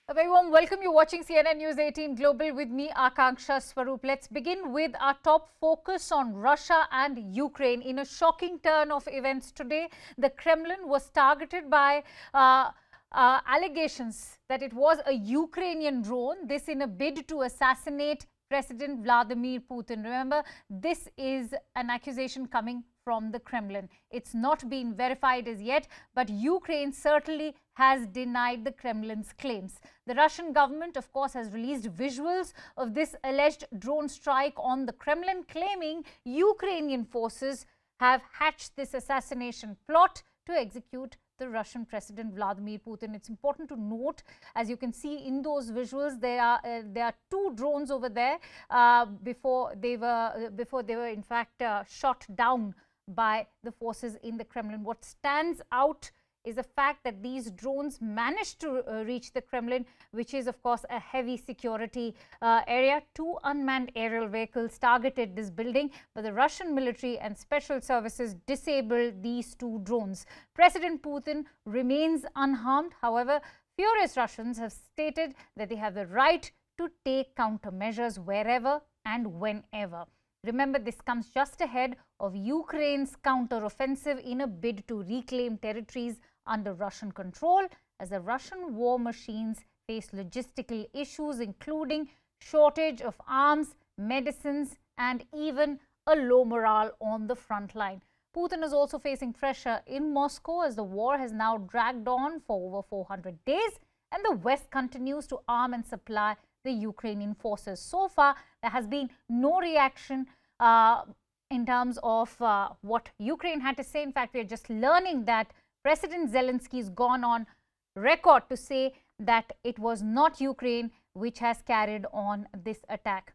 A very warm welcome. You're watching CNN News 18 Global with me, Akanksha Swaroop. Let's begin with our top focus on Russia and Ukraine. In a shocking turn of events today, the Kremlin was targeted by allegations that it was a Ukrainian drone. This in a bid to assassinate President Vladimir Putin. Remember, this is an accusation coming from the Kremlin. It's not been verified as yet, but Ukraine certainly has denied the Kremlin's claims. The Russian government, of course, has released visuals of this alleged drone strike on the Kremlin, claiming Ukrainian forces have hatched this assassination plot to execute the Russian President Vladimir Putin. It's important to note, as you can see in those visuals, there are two drones over there before they were in fact shot down by the forces in the Kremlin. What stands out is the fact that these drones managed to reach the Kremlin, which is of course a heavy security area. Two unmanned aerial vehicles targeted this building, but the Russian military and special services disabled these two drones. President Putin remains unharmed. However, furious Russians have stated that they have the right to take countermeasures wherever and whenever. Remember, this comes just ahead of Ukraine's counter-offensive in a bid to reclaim territories under Russian control, as the Russian war machines face logistical issues, including shortage of arms, medicines, and even a low morale on the front line. Putin is also facing pressure in Moscow as the war has now dragged on for over 400 days, and the West continues to arm and supply the Ukrainian forces. So far, there has been no reaction in terms of what Ukraine had to say. In fact, we are just learning that President Zelenskyy has gone on record to say that it was not Ukraine which has carried on this attack.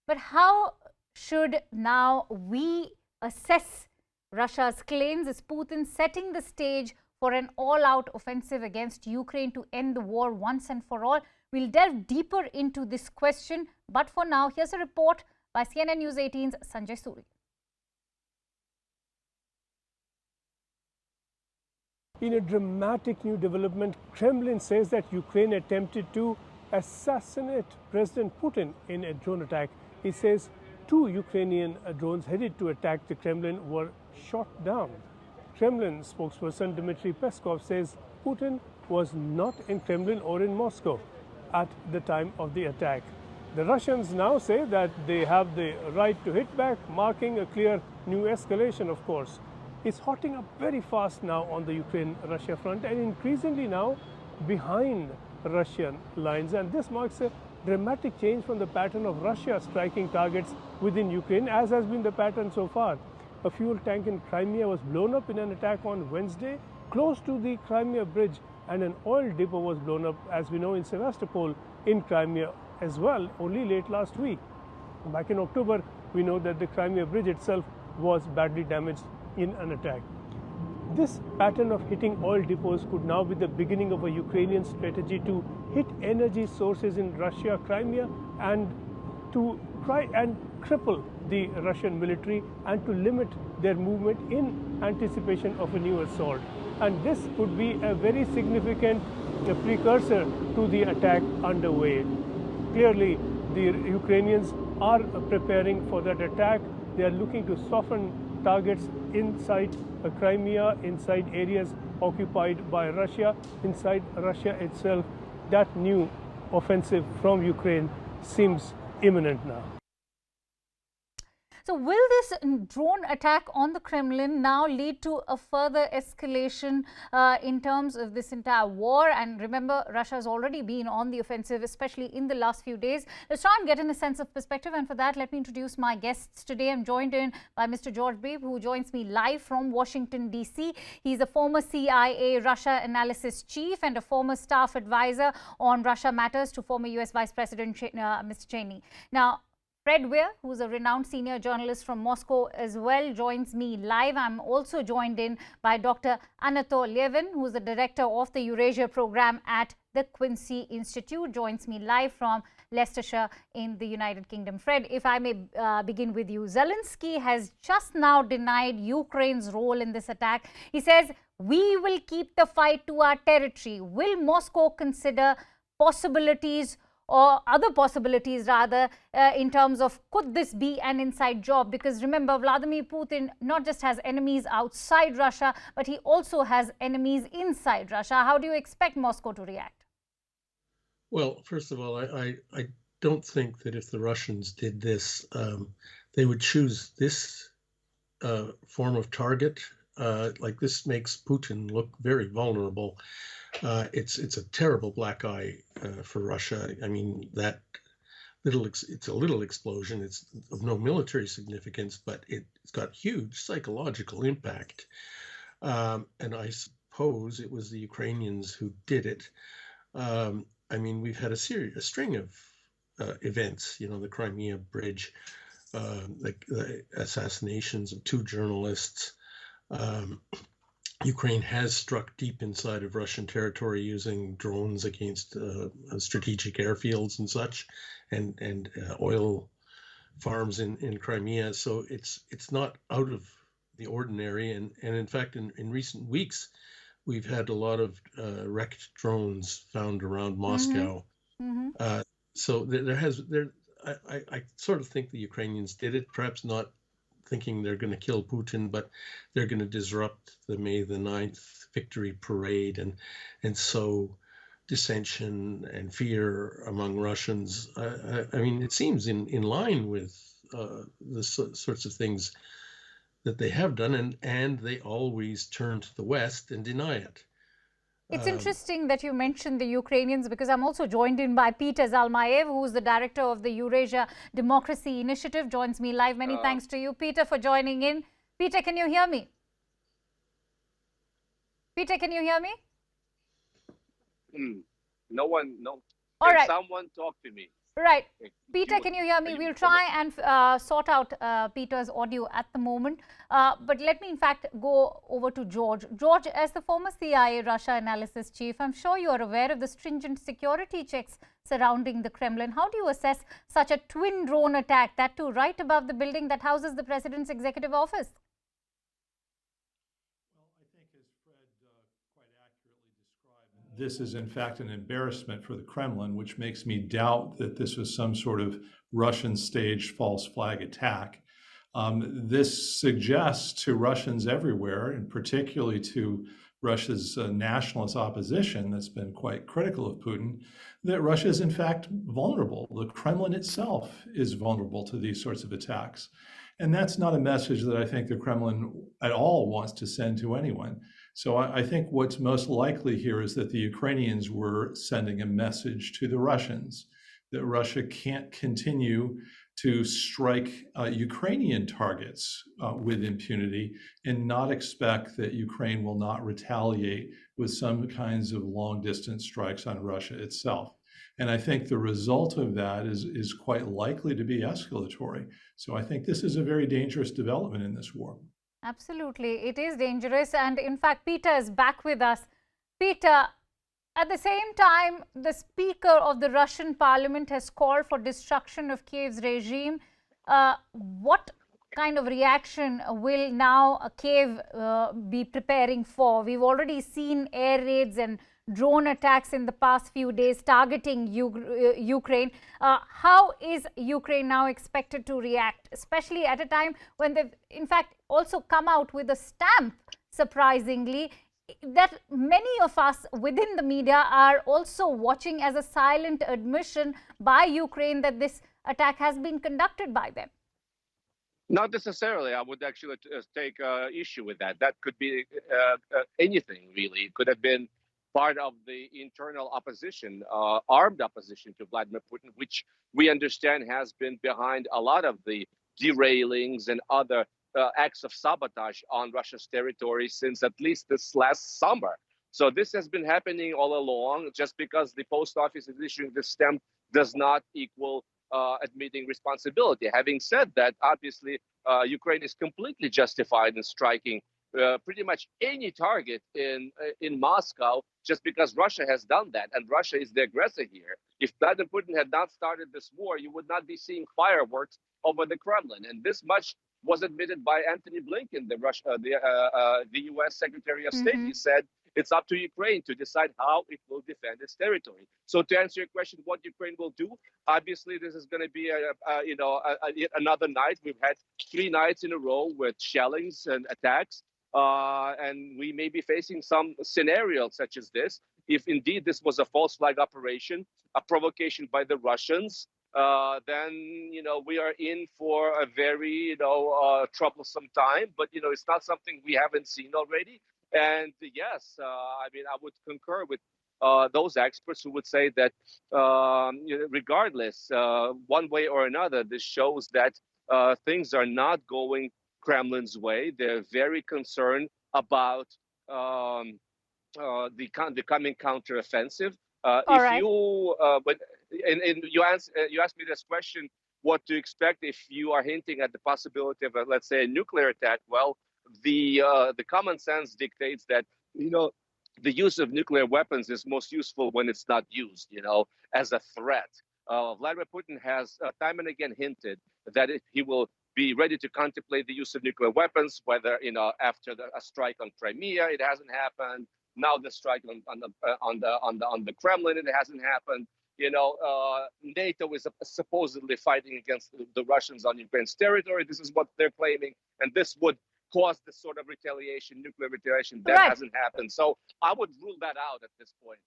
But how should now we assess Russia's claims? Is Putin setting the stage for an all-out offensive against Ukraine to end the war once and for all? We'll delve deeper into this question, but for now, here's a report by CNN News 18's Sanjay Suri. In a dramatic new development, Kremlin says that Ukraine attempted to assassinate President Putin in a drone attack. It says two Ukrainian drones headed to attack the Kremlin were shot down. Kremlin spokesperson Dmitry Peskov says Putin was not in Kremlin or in Moscow at the time of the attack. The Russians now say that they have the right to hit back, marking a clear new escalation, of course. It's hotting up very fast now on the Ukraine-Russia front and increasingly now behind Russian lines. And this marks a dramatic change from the pattern of Russia striking targets within Ukraine, as has been the pattern so far. A fuel tank in Crimea was blown up in an attack on Wednesday close to the Crimea bridge, and an oil depot was blown up, as we know, in Sevastopol in Crimea as well, only late last week. Back in October, we know that the Crimea bridge itself was badly damaged in an attack. This pattern of hitting oil depots could now be the beginning of a Ukrainian strategy to hit energy sources in Russia, Crimea, and to try and cripple the Russian military and to limit their movement in anticipation of a new assault. And this could be a very significant precursor to the attack underway. Clearly, the Ukrainians are preparing for that attack. They are looking to soften targets inside Crimea, inside areas occupied by Russia, inside Russia itself. That new offensive from Ukraine seems imminent now. So will this drone attack on the Kremlin now lead to a further escalation in terms of this entire war? And remember, Russia has already been on the offensive, especially in the last few days. Let's try and get in a sense of perspective. And for that, let me introduce my guests today. I'm joined in by Mr. George Babe, who joins me live from Washington, D.C. He's a former CIA Russia analysis chief and a former staff advisor on Russia matters to former U.S. Vice President Mr. Cheney. Now, Fred Weir, who's a renowned senior journalist from Moscow as well, joins me live. I'm also joined in by Dr. Anatol Levin, who's the director of the Eurasia program at the Quincy Institute, joins me live from Leicestershire in the United Kingdom. Fred, if I may begin with you. Zelenskyy has just now denied Ukraine's role in this attack. He says, we will keep the fight to our territory. Will Moscow consider possibilities, or other possibilities rather, in terms of could this be an inside job? Because remember, Vladimir Putin not just has enemies outside Russia, but he also has enemies inside Russia. How do you expect Moscow to react? Well, first of all, I don't think that if the Russians did this, they would choose this form of target. Like this makes Putin look very vulnerable. It's a terrible black eye for Russia. I mean, that it's a little explosion. It's of no military significance, but it's got huge psychological impact. And I suppose it was the Ukrainians who did it. I mean, we've had a string of events, you know, the Crimea bridge, the assassinations of 2 journalists. Ukraine has struck deep inside of Russian territory using drones against strategic airfields and such, and oil farms in Crimea. So it's not out of the ordinary. And in fact, in recent weeks, we've had a lot of wrecked drones found around Moscow. Mm-hmm. So I sort of think the Ukrainians did it, perhaps not thinking they're going to kill Putin, but they're going to disrupt the May the 9th victory parade and sow dissension and fear among Russians. I mean, it seems in line with the sorts of things that they have done, and they always turn to the West and deny it. It's interesting that you mentioned the Ukrainians, because I'm also joined in by Peter Zalmayev, who is the director of the Eurasia Democracy Initiative, joins me live. Many thanks to you, Peter, for joining in. Peter, can you hear me? Peter, can you hear me? No one, no. All right. Someone talk to me. Right. Peter, can you hear me? We'll try and sort out Peter's audio at the moment. But let me, in fact, go over to George. George, as the former CIA Russia analysis chief, I'm sure you are aware of the stringent security checks surrounding the Kremlin. How do you assess such a twin drone attack, that too right above the building that houses the president's executive office? This is in fact an embarrassment for the Kremlin, which makes me doubt that this was some sort of Russian staged false flag attack. This suggests to Russians everywhere, and particularly to Russia's nationalist opposition that's been quite critical of Putin, that Russia is in fact vulnerable. The Kremlin itself is vulnerable to these sorts of attacks. And that's not a message that I think the Kremlin at all wants to send to anyone. So I think what's most likely here is that the Ukrainians were sending a message to the Russians that Russia can't continue to strike Ukrainian targets with impunity and not expect that Ukraine will not retaliate with some kinds of long-distance strikes on Russia itself. And I think the result of that is quite likely to be escalatory. So I think this is a very dangerous development in this war. Absolutely. It is dangerous. And in fact, Peter is back with us. Peter, at the same time, the Speaker of the Russian Parliament has called for destruction of Kyiv's regime. What kind of reaction will now Kyiv be preparing for? We've already seen air raids and drone attacks in the past few days targeting Ukraine. How is Ukraine now expected to react, especially at a time when they've in fact also come out with a stamp, surprisingly, that many of us within the media are also watching as a silent admission by Ukraine that this attack has been conducted by them? Not necessarily. I would actually take issue with that. That could be anything, really. It could have been part of the internal opposition, armed opposition to Vladimir Putin, which we understand has been behind a lot of the derailings and other acts of sabotage on Russia's territory since at least this last summer. So this has been happening all along. Just because the post office is issuing this stamp does not equal admitting responsibility. Having said that, obviously, Ukraine is completely justified in striking pretty much any target in Moscow, just because Russia has done that, and Russia is the aggressor here. If Vladimir Putin had not started this war, you would not be seeing fireworks over the Kremlin, and this much was admitted by Anthony Blinken, the U.S. Secretary of State. He said it's up to Ukraine to decide how it will defend its territory. So to answer your question, what Ukraine will do, obviously this is going to be another night. We've had 3 nights in a row with shellings and attacks, and we may be facing some scenarios such as this. If indeed this was a false flag operation, a provocation by the Russians, then we are in for a very troublesome time. But it's not something we haven't seen already. And yes, I mean, I would concur with those experts who would say that regardless, one way or another, this shows that things are not going Kremlin's way. They're very concerned about the coming counteroffensive. You asked me this question, what to expect if you are hinting at the possibility of, let's say, a nuclear attack. Well, the common sense dictates that the use of nuclear weapons is most useful when it's not used, as a threat. Vladimir Putin has time and again hinted that he will be ready to contemplate the use of nuclear weapons, whether after a strike on Crimea, it hasn't happened. Now the strike on the Kremlin, it hasn't happened. NATO is supposedly fighting against the Russians on Ukraine's territory. This is what they're claiming, and this would cause this sort of retaliation, nuclear retaliation. That hasn't happened. So I would rule that out at this point.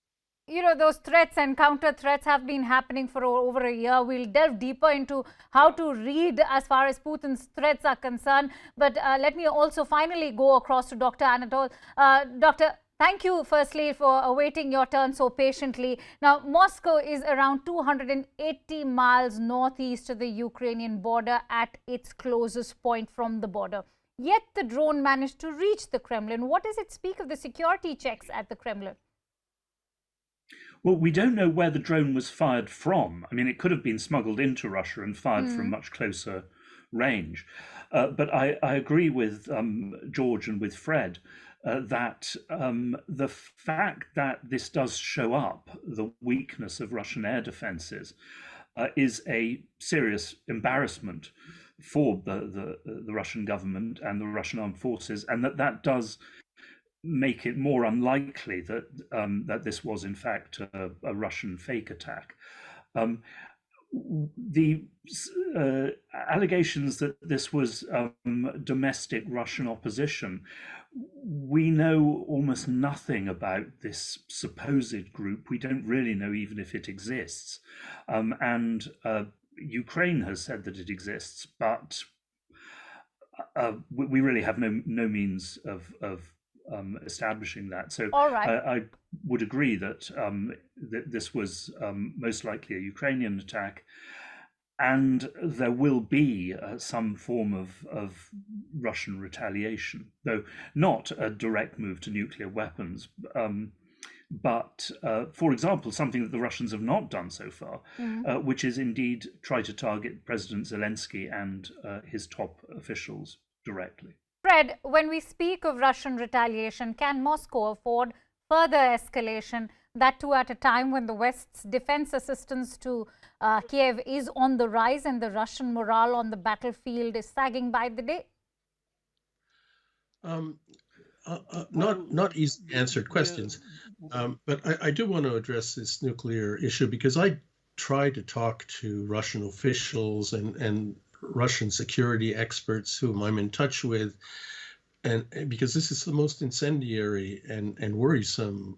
Those threats and counter threats have been happening for over a year. We'll delve deeper into how to read as far as Putin's threats are concerned. But let me also finally go across to Dr. Anatol. Doctor, thank you, firstly, for awaiting your turn so patiently. Now, Moscow is around 280 miles northeast of the Ukrainian border at its closest point from the border. Yet the drone managed to reach the Kremlin. What does it speak of the security checks at the Kremlin? Well, we don't know where the drone was fired from. I mean, it could have been smuggled into Russia and fired from much closer range. But I agree with George and with Fred that the fact that this does show up, the weakness of Russian air defenses, is a serious embarrassment for the Russian government and the Russian armed forces, and that does make it more unlikely that that this was in fact a Russian fake attack. The allegations that this was domestic Russian opposition, we know almost nothing about this supposed group. We don't really know even if it exists. And Ukraine has said that it exists, but we really have no means of establishing that. So I would agree that this was most likely a Ukrainian attack, and there will be some form of Russian retaliation, though not a direct move to nuclear weapons. But, for example, something that the Russians have not done so far, which is indeed try to target President Zelenskyy and his top officials directly. Fred, when we speak of Russian retaliation, can Moscow afford further escalation, that too at a time when the West's defense assistance to Kyiv is on the rise and the Russian morale on the battlefield is sagging by the day? Not easily answered questions, but I do want to address this nuclear issue because I tried to talk to Russian officials and Russian security experts whom I'm in touch with, and because this is the most incendiary and worrisome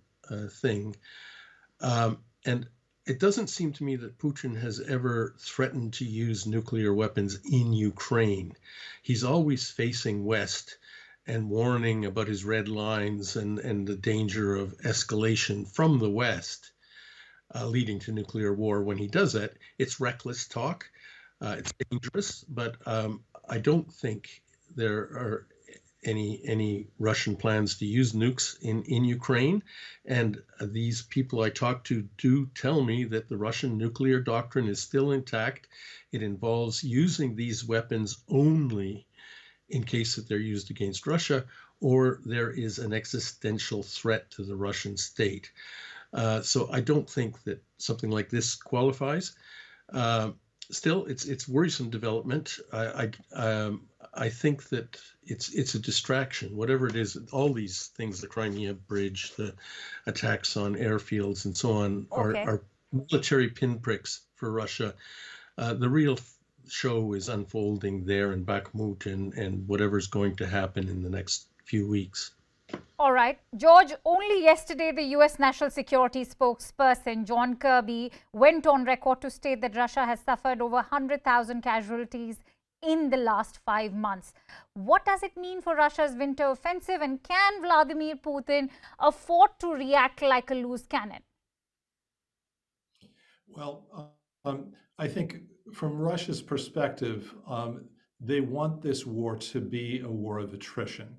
thing, and it doesn't seem to me that Putin has ever threatened to use nuclear weapons in Ukraine. He's always facing West and warning about his red lines and the danger of escalation from the West leading to nuclear war. When he does that, it's reckless talk. It's dangerous, but I don't think there are any Russian plans to use nukes in Ukraine. And these people I talked to do tell me that the Russian nuclear doctrine is still intact. It involves using these weapons only in case that they're used against Russia or there is an existential threat to the Russian state. So I don't think that something like this qualifies. Still, it's worrisome development. I think that it's a distraction, whatever it is. All these things, the Crimea Bridge, the attacks on airfields, and so on, Okay. are military pinpricks for Russia. The real show is unfolding there in Bakhmut and whatever's going to happen in the next few weeks. All right. George, only yesterday the US National Security spokesperson John Kirby went on record to state that Russia has suffered over 100,000 casualties in the last 5 months. What does it mean for Russia's winter offensive, and can Vladimir Putin afford to react like a loose cannon? Well, I think from Russia's perspective, they want this war to be a war of attrition.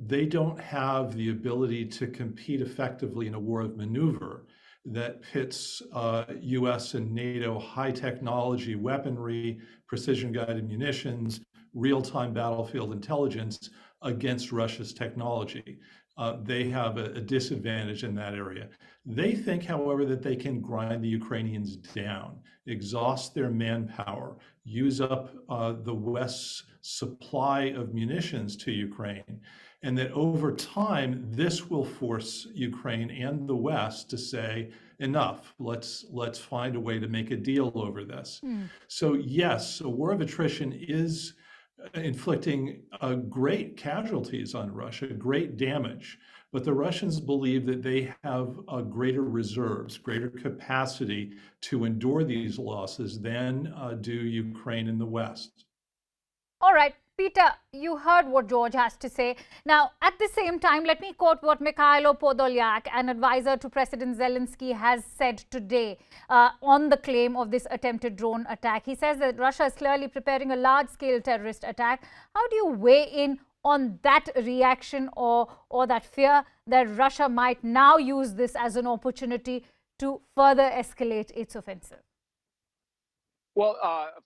They don't have the ability to compete effectively in a war of maneuver that pits US and NATO high technology weaponry, precision guided munitions, real-time battlefield intelligence against Russia's technology. They have a disadvantage in that area. They think, however, that they can grind the Ukrainians down, exhaust their manpower, use up the West's supply of munitions to Ukraine, and that over time, this will force Ukraine and the West to say, enough, let's find a way to make a deal over this. So yes, a war of attrition is inflicting great casualties on Russia, great damage. But the Russians believe that they have greater reserves, greater capacity to endure these losses than do Ukraine and the West. All right, Peter, you heard what George has to say. Now, at the same time, let me quote what Mikhailo Podolyak, an advisor to President Zelenskyy, has said today on the claim of this attempted drone attack. He says that Russia is clearly preparing a large-scale terrorist attack. How do you weigh in on that reaction or that fear that Russia might now use this as an opportunity to further escalate its offensive? Well,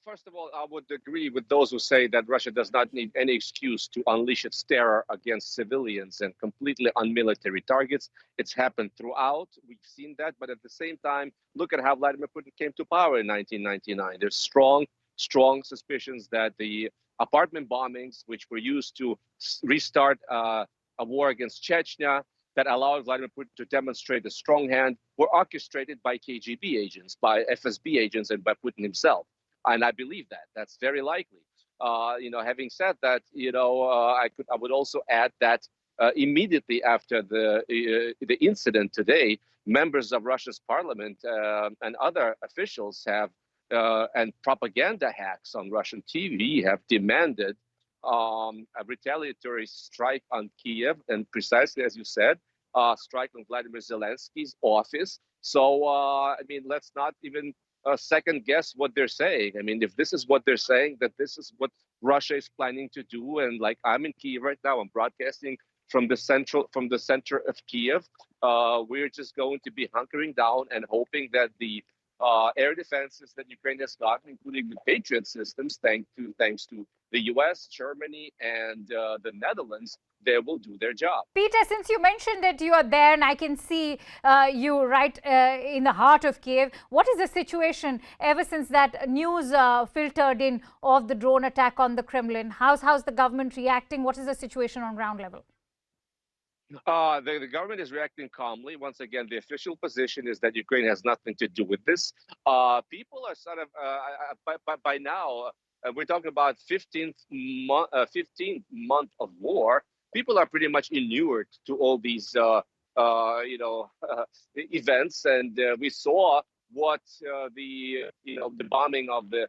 first of all, I would agree with those who say that Russia does not need any excuse to unleash its terror against civilians and completely unmilitary targets. It's happened throughout. We've seen that. But at the same time, look at how Vladimir Putin came to power in 1999. There's strong suspicions that the apartment bombings, which were used to restart a war against Chechnya, that allowed Vladimir Putin to demonstrate a strong hand, were orchestrated by KGB agents, by FSB agents, and by Putin himself. And I believe that. That's very likely. Having said that, I would also add that immediately after the incident today, members of Russia's parliament and other officials have and propaganda hacks on Russian TV have demanded a retaliatory strike on Kyiv, and precisely as you said, strike on Vladimir Zelensky's office. So, let's not even second guess what they're saying. I mean, if this is what they're saying, that this is what Russia is planning to do, and like I'm in Kyiv right now, I'm broadcasting from the center of Kyiv. We're just going to be hunkering down and hoping that the air defenses that Ukraine has gotten, including the Patriot systems, thanks to the US, Germany, and the Netherlands, they will do their job. Peter, since you mentioned that you are there and I can see you right in the heart of Kyiv, what is the situation ever since that news filtered in of the drone attack on the Kremlin? How's the government reacting? What is the situation on ground level? The government is reacting calmly. Once again, the official position is that Ukraine has nothing to do with this. People are sort of, by now, we're talking about 15th month of war. People are pretty much inured to all these, events. And we saw what the bombing of the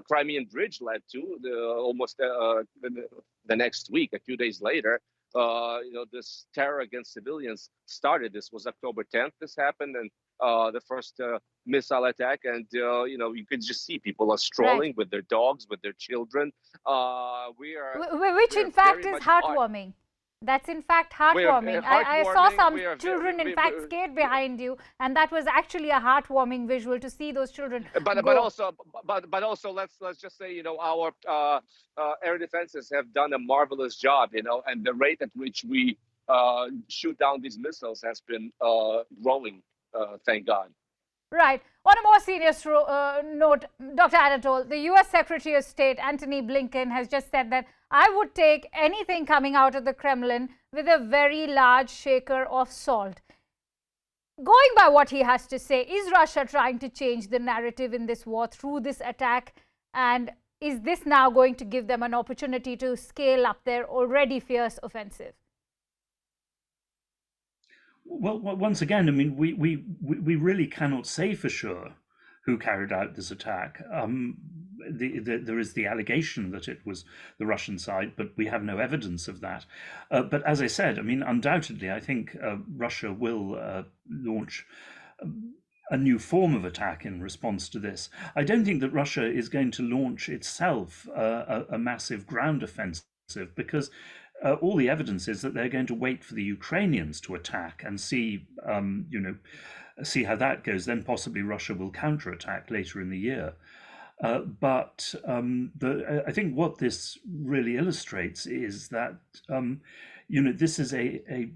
Crimean Bridge led to almost the next week, a few days later. This terror against civilians started. This was October 10th. This happened, and the first missile attack. And you could just see people are strolling with their dogs, with their children. Which in fact is heartwarming. That's in fact heartwarming. I saw some children, in fact, scared behind you, and that was actually a heartwarming visual to see those children. But also, let's just say, our air defenses have done a marvelous job, and the rate at which we shoot down these missiles has been growing. Thank God. Right. On a more serious note, Dr. Anatol, the US Secretary of State Antony Blinken has just said that I would take anything coming out of the Kremlin with a very large shaker of salt. Going by what he has to say, is Russia trying to change the narrative in this war through this attack? And is this now going to give them an opportunity to scale up their already fierce offensive? Well, once again, I mean, we really cannot say for sure who carried out this attack. There is the allegation that it was the Russian side, but we have no evidence of that. But as I said, I mean, undoubtedly, I think Russia will launch a new form of attack in response to this. I don't think that Russia is going to launch itself a massive ground offensive, because all the evidence is that they're going to wait for the Ukrainians to attack and see, see how that goes. Then possibly Russia will counterattack later in the year. But I think what this really illustrates is that, this is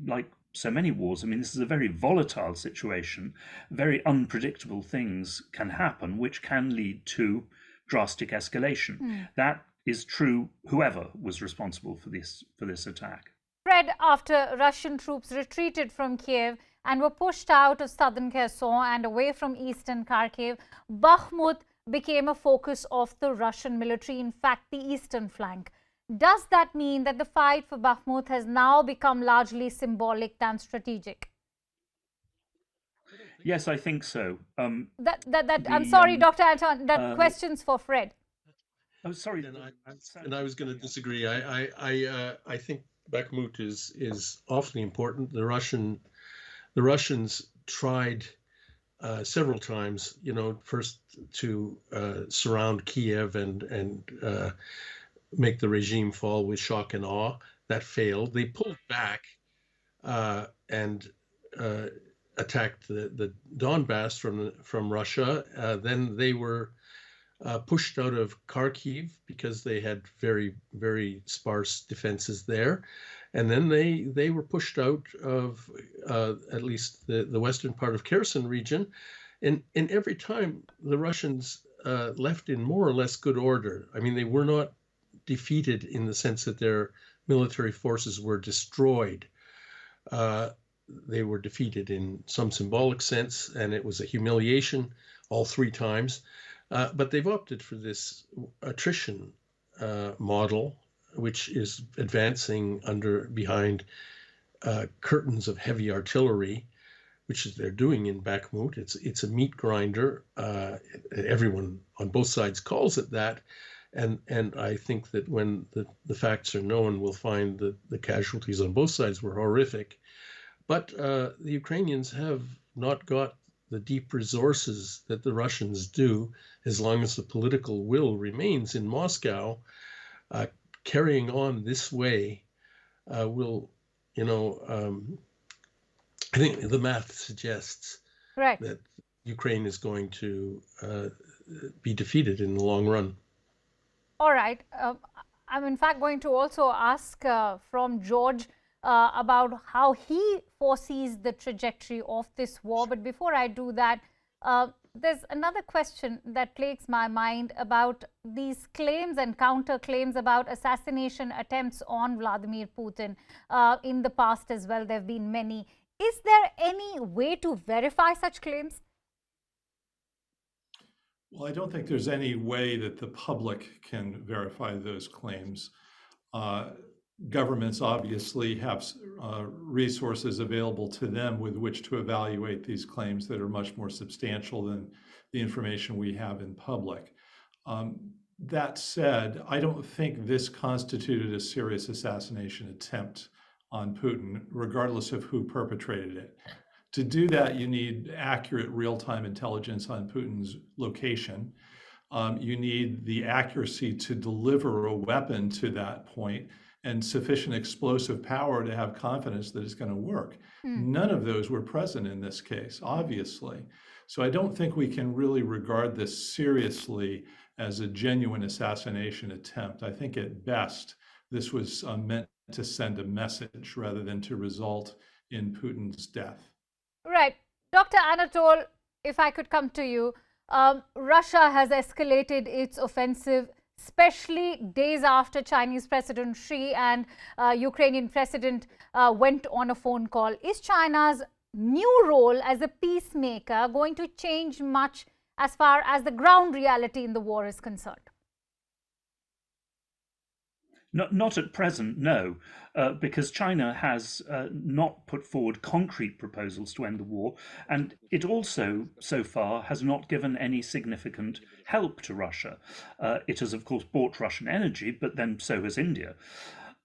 like so many wars. I mean, this is a very volatile situation. Very unpredictable things can happen, which can lead to drastic escalation. That is true whoever was responsible for this attack. Fred, after Russian troops retreated from Kyiv and were pushed out of southern Kherson and away from eastern Kharkiv, Bakhmut became a focus of the Russian military, in fact, the eastern flank. Does that mean that the fight for Bakhmut has now become largely symbolic than strategic? Yes, I think so. I'm sorry, Dr. Anton, that question's for Fred. Oh, sorry. And I was going to disagree. I think Bakhmut is awfully important. The Russians tried several times, first to surround Kiev and make the regime fall with shock and awe. That failed. They pulled back and attacked the Donbass from Russia. Then they were pushed out of Kharkiv because they had very, very sparse defenses there. And then they were pushed out of at least the western part of Kherson region. And every time the Russians left in more or less good order. I mean, they were not defeated in the sense that their military forces were destroyed. They were defeated in some symbolic sense, and it was a humiliation all three times. But they've opted for this attrition model, which is advancing behind curtains of heavy artillery, which they're doing in Bakhmut. It's a meat grinder. Everyone on both sides calls it that. And I think that when the facts are known, we'll find that the casualties on both sides were horrific. But the Ukrainians have not got the deep resources that the Russians do, as long as the political will remains in Moscow. Carrying on this way will, I think the math suggests that Ukraine is going to be defeated in the long run. All right. I'm in fact going to also ask from George about how he foresees the trajectory of this war. But before I do that, there's another question that plagues my mind about these claims and counterclaims about assassination attempts on Vladimir Putin. In the past as well, there have been many. Is there any way to verify such claims? Well, I don't think there's any way that the public can verify those claims. Governments obviously have resources available to them with which to evaluate these claims that are much more substantial than the information we have in public. That said, I don't think this constituted a serious assassination attempt on Putin, regardless of who perpetrated it. To do that, you need accurate real-time intelligence on Putin's location. You need the accuracy to deliver a weapon to that point and sufficient explosive power to have confidence that it's going to work. None of those were present in this case, obviously. So I don't think we can really regard this seriously as a genuine assassination attempt. I think at best, this was meant to send a message rather than to result in Putin's death. Right. Dr. Anatol, if I could come to you, Russia has escalated its offensive, especially days after Chinese President Xi and Ukrainian President went on a phone call. Is China's new role as a peacemaker going to change much as far as the ground reality in the war is concerned? Not at present, no, because China has not put forward concrete proposals to end the war, and it also, so far, has not given any significant help to Russia. It has, of course, bought Russian energy, but then so has India.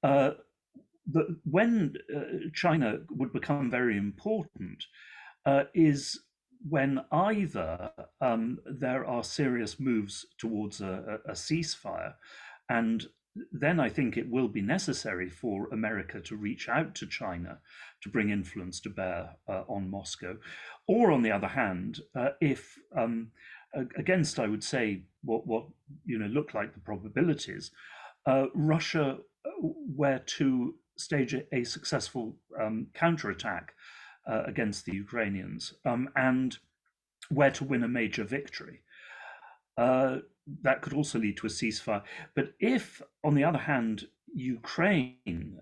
But when China would become very important is when either there are serious moves towards a ceasefire, and then I think it will be necessary for America to reach out to China to bring influence to bear on Moscow. Or on the other hand, if against, I would say, what look like the probabilities, Russia were to stage a successful counterattack against the Ukrainians and were to win a major victory. That could also lead to a ceasefire. But if, on the other hand, Ukraine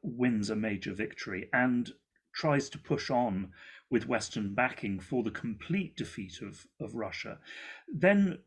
wins a major victory and tries to push on with Western backing for the complete defeat of Russia, then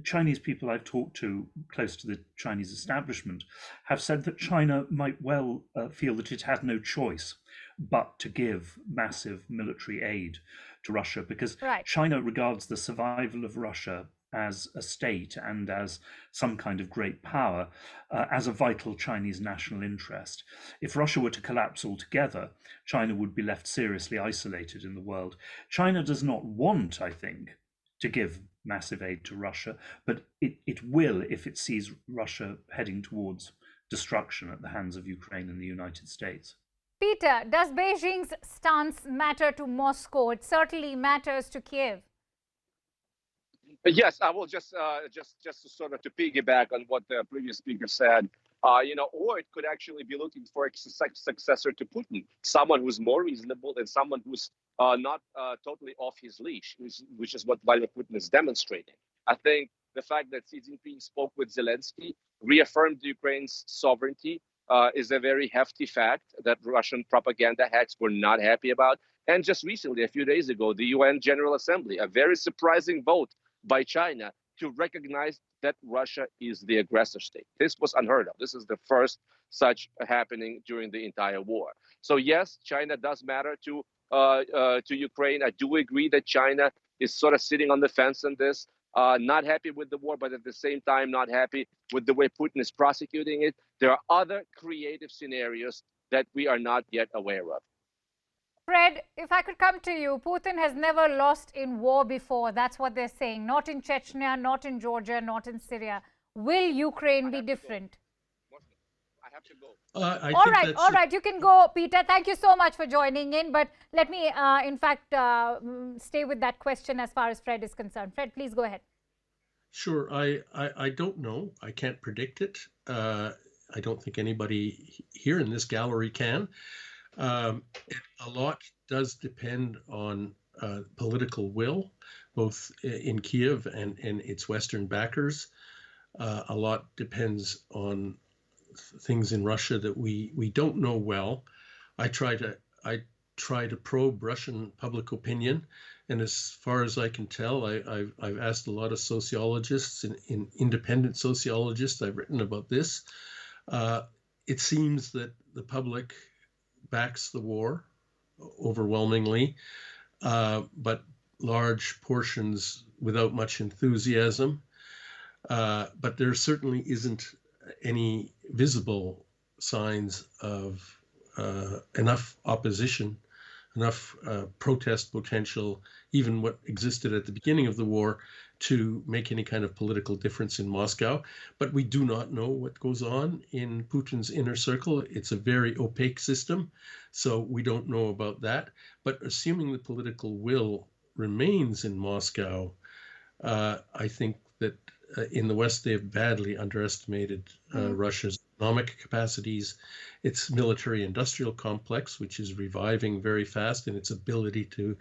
Chinese people I've talked to close to the Chinese establishment have said that China might well feel that it has no choice but to give massive military aid to Russia, because China regards the survival of Russia as a state and as some kind of great power, as a vital Chinese national interest. If Russia were to collapse altogether, China would be left seriously isolated in the world. China does not want, I think, to give massive aid to Russia, but it will if it sees Russia heading towards destruction at the hands of Ukraine and the United States. Peter, does Beijing's stance matter to Moscow? It certainly matters to Kyiv. Yes, I will just to sort of to piggyback on what the previous speaker said. Or it could actually be looking for a successor to Putin, someone who's more reasonable and someone who's not totally off his leash, which is what Vladimir Putin is demonstrating. I think the fact that Xi Jinping spoke with Zelenskyy, reaffirmed Ukraine's sovereignty, is a very hefty fact that Russian propaganda hacks were not happy about. And just recently, a few days ago, the UN General Assembly, a very surprising vote by China to recognize that Russia is the aggressor state. This was unheard of. This is the first such happening during the entire war. So yes, China does matter to Ukraine. I do agree that China is sort of sitting on the fence on this, not happy with the war, but at the same time not happy with the way Putin is prosecuting it. There are other creative scenarios that we are not yet aware of. Fred, if I could come to you, Putin has never lost in war before. That's what they're saying. Not in Chechnya, not in Georgia, not in Syria. Will Ukraine be different? I have to go. All right. You can go, Peter. Thank you so much for joining in. But let me, in fact, stay with that question as far as Fred is concerned. Fred, please go ahead. Sure. I don't know. I can't predict it. I don't think anybody here in this gallery can. A lot does depend on political will, both in Kyiv and its Western backers. A lot depends on things in Russia that we don't know well. I try to probe Russian public opinion, and as far as I can tell, I've asked a lot of sociologists and independent sociologists. I've written about this. It seems that the public backs the war overwhelmingly, but large portions without much enthusiasm. But there certainly isn't any visible signs of enough opposition, enough protest potential, even what existed at the beginning of the war, to make any kind of political difference in Moscow. But we do not know what goes on in Putin's inner circle. It's a very opaque system, so we don't know about that. But assuming the political will remains in Moscow, I think that in the West, they have badly underestimated Russia's economic capacities, its military-industrial complex, which is reviving very fast, and its ability to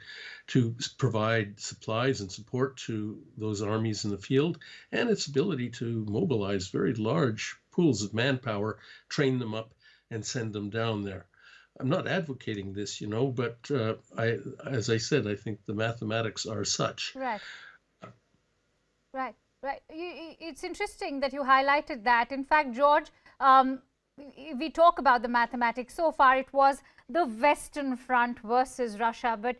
provide supplies and support to those armies in the field, and its ability to mobilize very large pools of manpower, train them up, and send them down there. I'm not advocating this, but as I said, I think the mathematics are such. Right. Right. Right. It's interesting that you highlighted that. In fact, George, we talk about the mathematics. So far, it was the Western Front versus Russia. But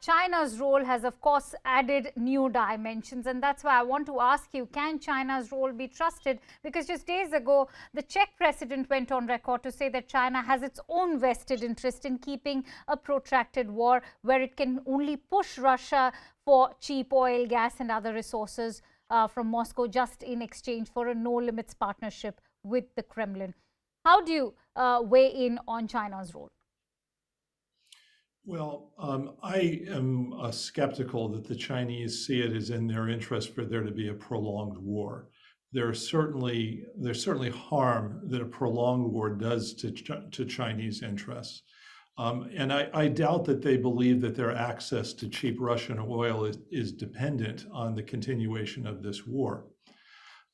China's role has, of course, added new dimensions. And that's why I want to ask you, can China's role be trusted? Because just days ago, the Czech president went on record to say that China has its own vested interest in keeping a protracted war where it can only push Russia for cheap oil, gas, and other resources from Moscow just in exchange for a no-limits partnership with the Kremlin. How do you weigh in on China's role? Well, I am skeptical that the Chinese see it as in their interest for there to be a prolonged war. There's certainly harm that a prolonged war does to Chinese interests. And I doubt that they believe that their access to cheap Russian oil is dependent on the continuation of this war.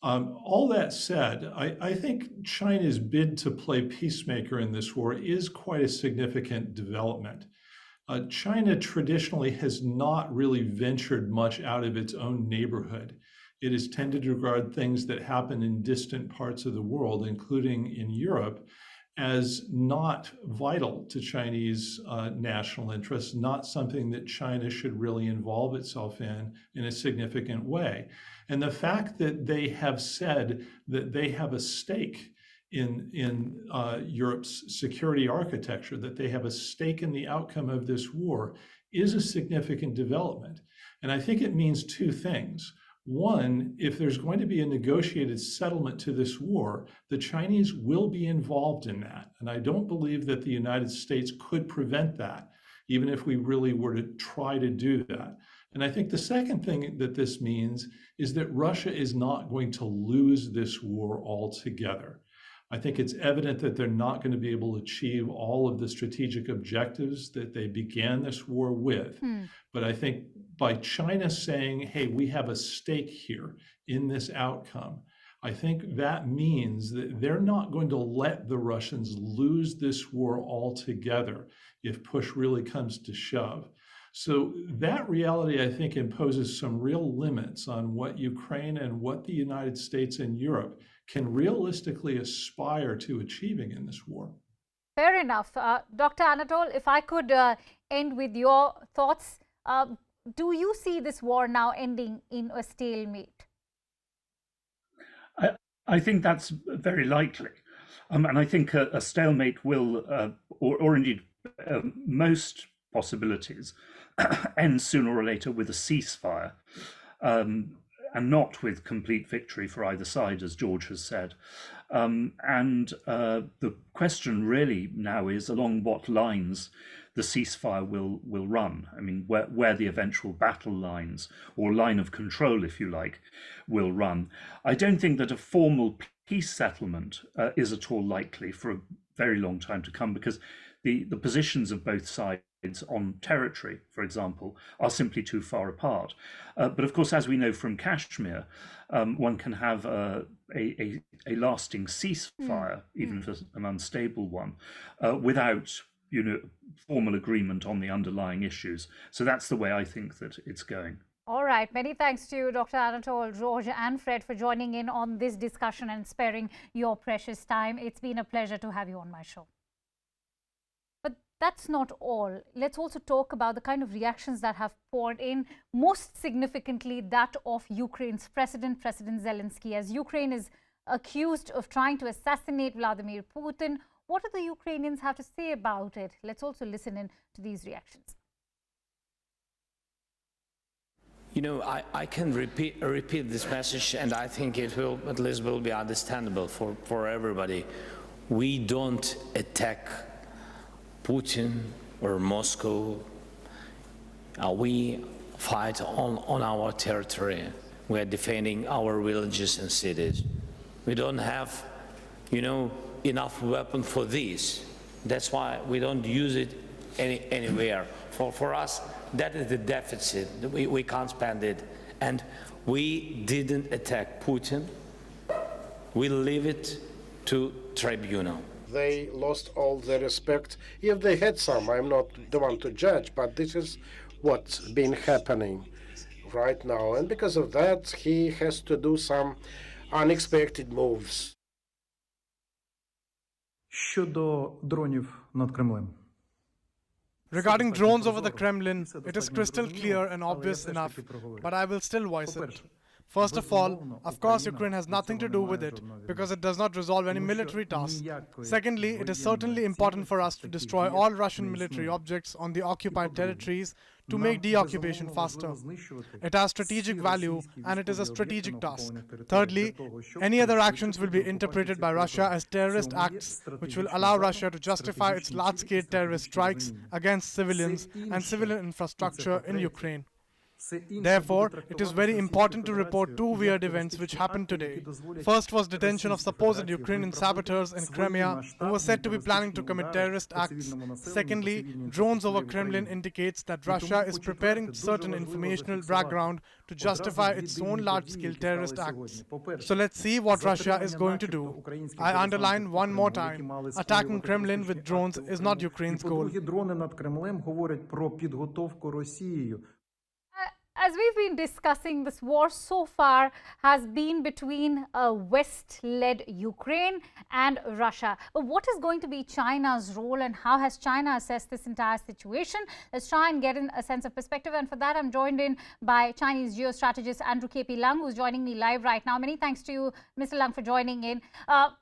All that said, I think China's bid to play peacemaker in this war is quite a significant development. China traditionally has not really ventured much out of its own neighborhood. It has tended to regard things that happen in distant parts of the world, including in Europe, as not vital to Chinese national interests, not something that China should really involve itself in a significant way. And the fact that they have said that they have a stake in Europe's security architecture, that they have a stake in the outcome of this war, is a significant development. And I think it means two things. One, if there's going to be a negotiated settlement to this war, the Chinese will be involved in that. And I don't believe that the United States could prevent that, even if we really were to try to do that. And I think the second thing that this means is that Russia is not going to lose this war altogether. I think it's evident that they're not going to be able to achieve all of the strategic objectives that they began this war with. But I think by China saying, hey, we have a stake here in this outcome, I think that means that they're not going to let the Russians lose this war altogether if push really comes to shove. So that reality, I think, imposes some real limits on what Ukraine and what the United States and Europe can realistically aspire to achieving in this war. Fair enough. Dr. Anatol, if I could end with your thoughts, do you see this war now ending in a stalemate? I think that's very likely. And I think a stalemate will, or indeed most possibilities, end sooner or later with a ceasefire. And not with complete victory for either side, as George has said. The question really now is along what lines the ceasefire will run. I mean, where the eventual battle lines, or line of control, if you like, will run. I don't think that a formal peace settlement is at all likely for a very long time to come, because the positions of both sides on territory, for example, are simply too far apart. But of course, as we know from Kashmir, one can have a lasting ceasefire, even if it's an unstable one, without formal agreement on the underlying issues. So that's the way I think that it's going. All right. Many thanks to you, Dr. Anatol, George and Fred, for joining in on this discussion and sparing your precious time. It's been a pleasure to have you on my show. That's not all. Let's also talk about the kind of reactions that have poured in, most significantly that of Ukraine's president, President Zelenskyy. As Ukraine is accused of trying to assassinate Vladimir Putin, what do the Ukrainians have to say about it? Let's also listen in to these reactions. I can repeat this message, and I think it will at least be understandable for everybody. We don't attack Putin or Moscow. We fight on our territory. we are defending our villages and cities. We don't have, enough weapon for this. That's why we don't use it anywhere. For us, that is the deficit. We can't spend it. And we didn't attack Putin. We leave it to tribunal. They lost all their respect. If they had some, I'm not the one to judge, but this is what's been happening right now. And because of that, he has to do some unexpected moves. Щодо дронів над Кремлем. Regarding drones over the Kremlin, it is crystal clear and obvious enough, but I will still voice it. First of all, of course, Ukraine has nothing to do with it because it does not resolve any military tasks. Secondly, it is certainly important for us to destroy all Russian military objects on the occupied territories to make deoccupation faster. It has strategic value and it is a strategic task. Thirdly, any other actions will be interpreted by Russia as terrorist acts, which will allow Russia to justify its large-scale terrorist strikes against civilians and civilian infrastructure in Ukraine. Therefore, it is very important to report two weird events which happened today. First was detention of supposed Ukrainian saboteurs in Crimea who were said to be planning to commit terrorist acts. Secondly, drones over Kremlin indicates that Russia is preparing certain informational background to justify its own large-scale terrorist acts. So let's see what Russia is going to do. I underline one more time, attacking Kremlin with drones is not Ukraine's goal. Дрони над Кремлем говорять про підготовку Росією. As we've been discussing, this war so far has been between a West-led Ukraine and Russia. But what is going to be China's role and how has China assessed this entire situation? Let's try and get in a sense of perspective. And for that, I'm joined in by Chinese geostrategist Andrew K.P. Lung, who's joining me live right now. Many thanks to you, Mr. Lung, for joining in.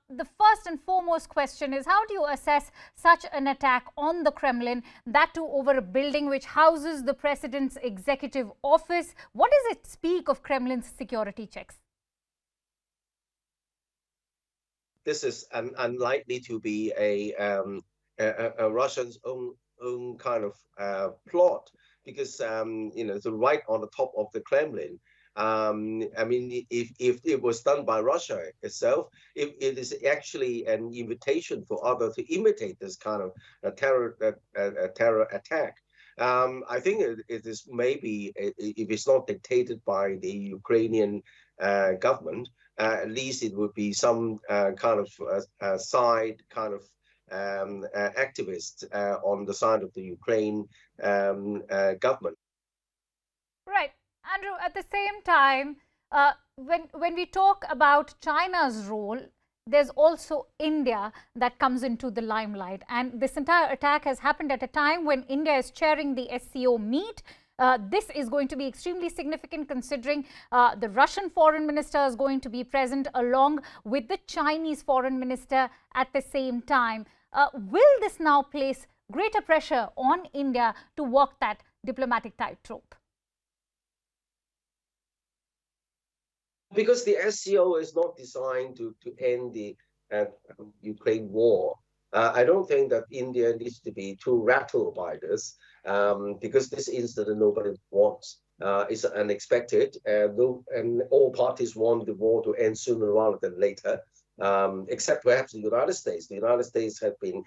The first and foremost question is, how do you assess such an attack on the Kremlin, that too over a building which houses the president's executive office? What does it speak of Kremlin's security checks? This is unlikely to be a Russian's own kind of plot, because the right on the top of the Kremlin. I mean, if it was done by Russia itself, it is actually an invitation for others to imitate this kind of terror attack. I think it is maybe, if it's not dictated by the Ukrainian government, at least it would be some kind of side kind of activist on the side of the Ukraine government. Right. Andrew, at the same time, when we talk about China's role, there's also India that comes into the limelight. And this entire attack has happened at a time when India is chairing the SCO meet. This is going to be extremely significant considering the Russian foreign minister is going to be present along with the Chinese foreign minister at the same time. Will this now place greater pressure on India to walk that diplomatic tightrope? Because the SCO is not designed to end the Ukraine war. I don't think that India needs to be too rattled by this, because this incident nobody wants. It's unexpected, and all parties want the war to end sooner rather than later, except perhaps the United States. The United States have been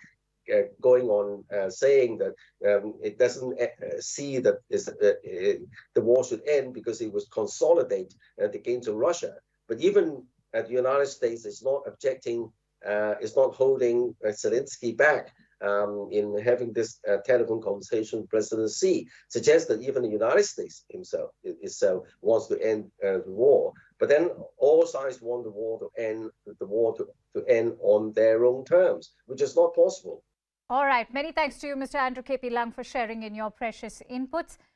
going on saying that it doesn't see that the war should end because it was consolidate against Russia. But even the United States is not objecting, is not holding Zelenskyy back in having this telephone conversation with President Xi, suggests that even the United States himself wants to end the war. But then all sides want the war to end on their own terms, which is not possible. All right. Many thanks to you, Mr. Andrew K.P. Lung, for sharing in your precious inputs.